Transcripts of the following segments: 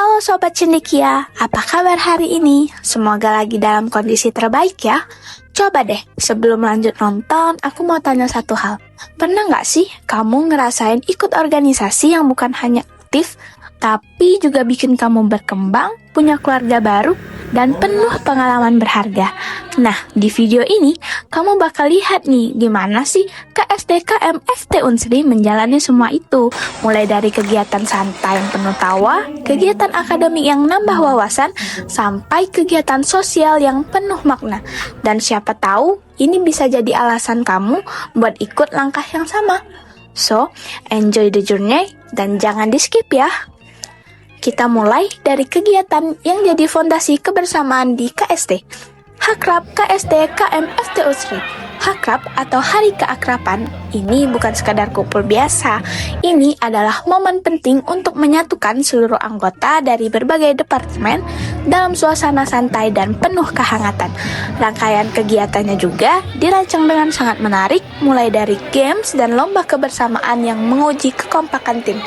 Halo Sobat Cendekia, apa kabar hari ini? Semoga lagi dalam kondisi terbaik ya. Coba deh, sebelum lanjut nonton, aku mau tanya satu hal. Pernah nggak sih kamu ngerasain ikut organisasi yang bukan hanya aktif, tapi juga bikin kamu berkembang, punya keluarga baru, dan penuh pengalaman berharga? Nah, di video ini, kamu bakal lihat nih gimana sih KSD KMFT Unsri menjalani semua itu. Mulai dari kegiatan santai yang penuh tawa, kegiatan akademik yang nambah wawasan, sampai kegiatan sosial yang penuh makna. Dan siapa tahu, ini bisa jadi alasan kamu buat ikut langkah yang sama. So, enjoy the journey dan jangan di-skip ya. Kita mulai dari kegiatan yang jadi fondasi kebersamaan di KSD. Hakrab KSD KMFT Unsri. Hakrab atau Hari Keakraban ini bukan sekadar kumpul biasa. Ini adalah momen penting untuk menyatukan seluruh anggota dari berbagai departemen dalam suasana santai dan penuh kehangatan. Rangkaian kegiatannya juga dirancang dengan sangat menarik, mulai dari games dan lomba kebersamaan yang menguji kekompakan tim,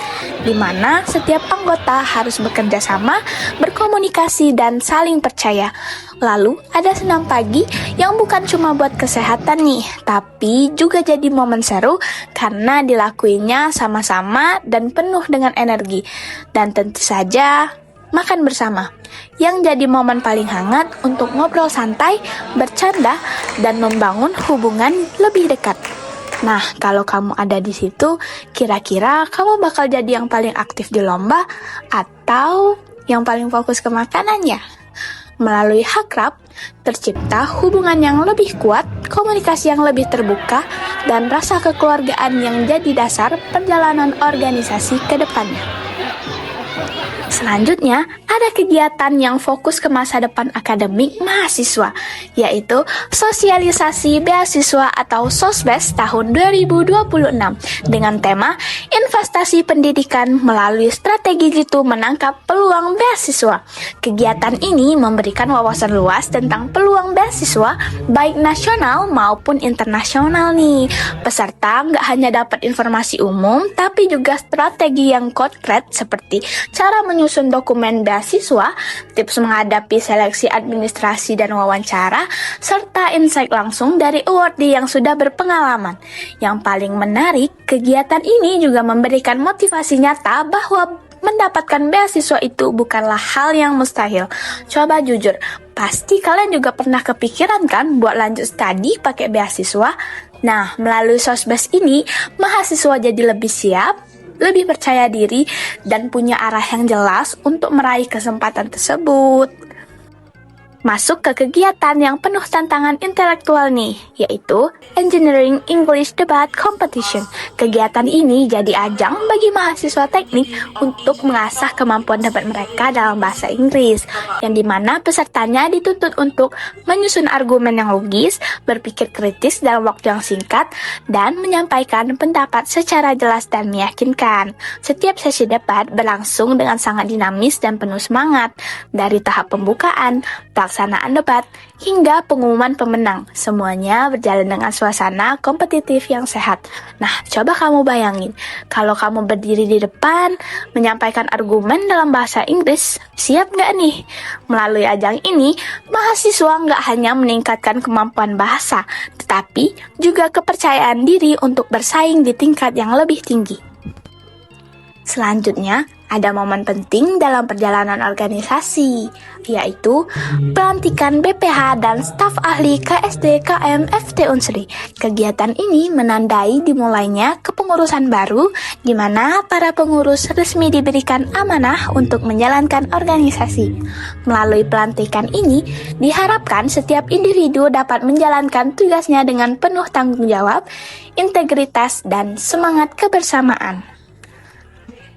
di mana setiap anggota harus bekerja sama, berkomunikasi, dan saling percaya. Lalu ada senam pagi yang bukan cuma buat kesehatan nih, tapi juga jadi momen seru karena dilakuinya sama-sama dan penuh dengan energi. Dan tentu saja makan bersama yang jadi momen paling hangat untuk ngobrol santai, bercanda, dan membangun hubungan lebih dekat. Nah, kalau kamu ada di situ, kira-kira kamu bakal jadi yang paling aktif di lomba atau yang paling fokus ke makanannya? Melalui Hakrab, tercipta hubungan yang lebih kuat, komunikasi yang lebih terbuka, dan rasa kekeluargaan yang jadi dasar perjalanan organisasi ke depannya. Selanjutnya, ada kegiatan yang fokus ke masa depan akademik mahasiswa, yaitu Sosialisasi Beasiswa atau SOSBES tahun 2026 dengan tema Investasi Pendidikan Melalui Strategi Jitu Menangkap Peluang Beasiswa. Kegiatan ini memberikan wawasan luas tentang peluang beasiswa baik nasional maupun internasional nih. Peserta nggak hanya dapat informasi umum, tapi juga strategi yang konkret seperti cara menyusun dokumen beasiswa, tips menghadapi seleksi administrasi dan wawancara, serta insight langsung dari awardee yang sudah berpengalaman. Yang paling menarik, kegiatan ini juga memberikan motivasi nyata bahwa mendapatkan beasiswa itu bukanlah hal yang mustahil. Coba jujur, pasti kalian juga pernah kepikiran kan buat lanjut studi pakai beasiswa? Nah, melalui SOSBES ini, mahasiswa jadi lebih siap, lebih percaya diri, dan punya arah yang jelas untuk meraih kesempatan tersebut. Masuk ke kegiatan yang penuh tantangan intelektual nih, yaitu Engineering English Debate Competition. Kegiatan ini jadi ajang bagi mahasiswa teknik untuk mengasah kemampuan debat mereka dalam bahasa Inggris, yang dimana pesertanya dituntut untuk menyusun argumen yang logis, berpikir kritis dalam waktu yang singkat, dan menyampaikan pendapat secara jelas dan meyakinkan. Setiap sesi debat berlangsung dengan sangat dinamis dan penuh semangat, dari tahap pembukaan, pelaksanaan debat, hingga pengumuman pemenang. Semuanya berjalan dengan suasana kompetitif yang sehat. Nah, coba kamu bayangin, kalau kamu berdiri di depan, menyampaikan argumen dalam bahasa Inggris, siap nggak nih? Melalui ajang ini, mahasiswa nggak hanya meningkatkan kemampuan bahasa, tetapi juga kepercayaan diri untuk bersaing di tingkat yang lebih tinggi. Selanjutnya, ada momen penting dalam perjalanan organisasi, yaitu pelantikan BPH dan staf ahli KSD KMFT Unsri. Kegiatan ini menandai dimulainya kepengurusan baru, di mana para pengurus resmi diberikan amanah untuk menjalankan organisasi. Melalui pelantikan ini, diharapkan setiap individu dapat menjalankan tugasnya dengan penuh tanggung jawab, integritas, dan semangat kebersamaan.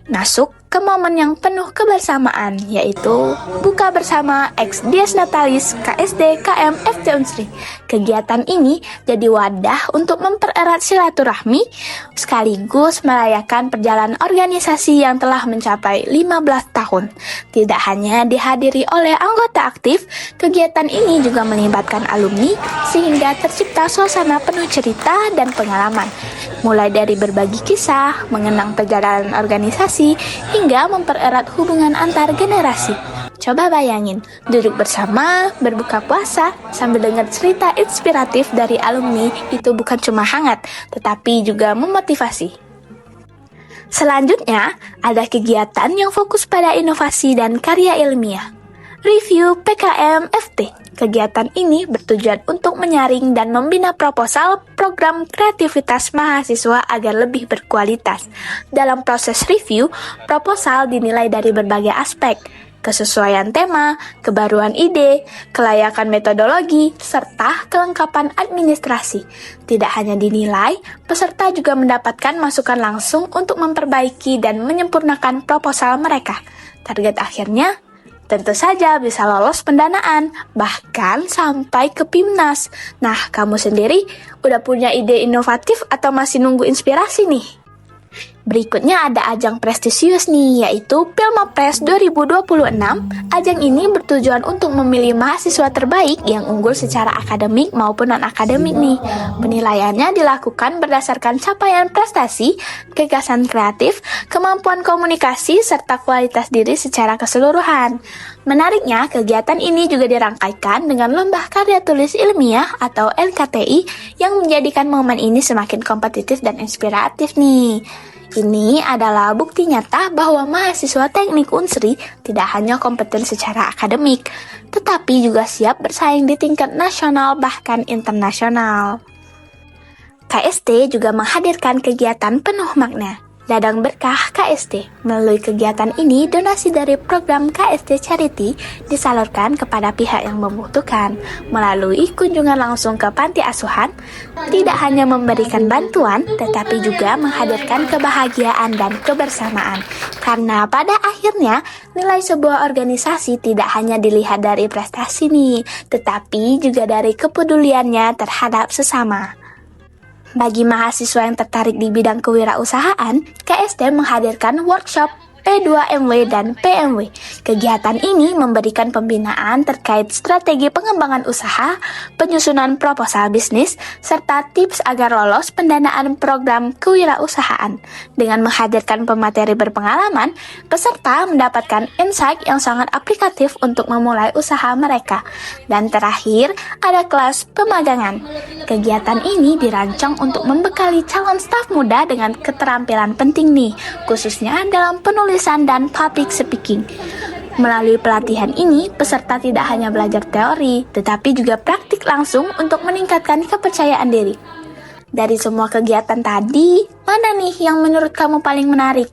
Masuk ke momen yang penuh kebersamaan, yaitu buka bersama Ex Dies Natalis KSD KMFT Unsri. Kegiatan ini jadi wadah untuk mempererat silaturahmi sekaligus merayakan perjalanan organisasi yang telah mencapai 15 tahun. Tidak hanya dihadiri oleh anggota aktif, kegiatan ini juga melibatkan alumni sehingga tercipta suasana penuh cerita dan pengalaman. mulai dari berbagi kisah, mengenang perjalanan organisasi, hingga mempererat hubungan antar generasi. Coba bayangin, duduk bersama, berbuka puasa, sambil dengar cerita inspiratif dari alumni, itu bukan cuma hangat, tetapi juga memotivasi. Selanjutnya, ada kegiatan yang fokus pada inovasi dan karya ilmiah. Review PKM FT. Kegiatan ini bertujuan untuk menyaring dan membina proposal program kreativitas mahasiswa agar lebih berkualitas. Dalam proses review, proposal dinilai dari berbagai aspek, kesesuaian tema, kebaruan ide, kelayakan metodologi, serta kelengkapan administrasi. Tidak hanya dinilai, peserta juga mendapatkan masukan langsung untuk memperbaiki dan menyempurnakan proposal mereka. Target akhirnya tentu saja bisa lolos pendanaan, bahkan sampai ke PIMNAS. Nah, kamu sendiri udah punya ide inovatif atau masih nunggu inspirasi nih? Berikutnya ada ajang prestisius nih, yaitu Pilmapres 2026. Ajang ini bertujuan untuk memilih mahasiswa terbaik yang unggul secara akademik maupun non-akademik nih. Penilaiannya dilakukan berdasarkan capaian prestasi, gagasan kreatif, kemampuan komunikasi, serta kualitas diri secara keseluruhan. Menariknya, kegiatan ini juga dirangkaikan dengan lomba karya tulis ilmiah atau LKTI yang menjadikan momen ini semakin kompetitif dan inspiratif nih. Ini adalah bukti nyata bahwa mahasiswa teknik Unsri tidak hanya kompeten secara akademik, tetapi juga siap bersaing di tingkat nasional bahkan internasional. KST juga menghadirkan kegiatan penuh makna. Ladang Berkah KST. Melalui kegiatan ini, donasi dari program KST Charity disalurkan kepada pihak yang membutuhkan. Melalui kunjungan langsung ke panti asuhan, tidak hanya memberikan bantuan, tetapi juga menghadirkan kebahagiaan dan kebersamaan. Karena pada akhirnya, nilai sebuah organisasi tidak hanya dilihat dari prestasi nih, tetapi juga dari kepeduliannya terhadap sesama. Bagi mahasiswa yang tertarik di bidang kewirausahaan, KST menghadirkan workshop P2MW dan PMW. Kegiatan ini memberikan pembinaan terkait strategi pengembangan usaha, penyusunan proposal bisnis, serta tips agar lolos pendanaan program kewirausahaan. Dengan menghadirkan pemateri berpengalaman, peserta mendapatkan insight yang sangat aplikatif untuk memulai usaha mereka. Dan terakhir, ada kelas pemagangan. Kegiatan ini dirancang untuk membekali calon staf muda dengan keterampilan penting nih, khususnya dalam penulisan dan public speaking. Melalui pelatihan ini, peserta tidak hanya belajar teori, tetapi juga praktik langsung untuk meningkatkan kepercayaan diri. Dari semua kegiatan tadi, mana nih yang menurut kamu paling menarik?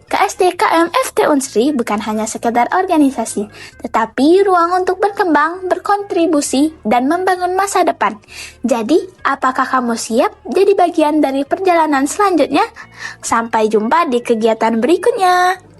KSTKM FT Unsri bukan hanya sekedar organisasi, tetapi ruang untuk berkembang, berkontribusi, dan membangun masa depan. Jadi, apakah kamu siap jadi bagian dari perjalanan selanjutnya? Sampai jumpa di kegiatan berikutnya.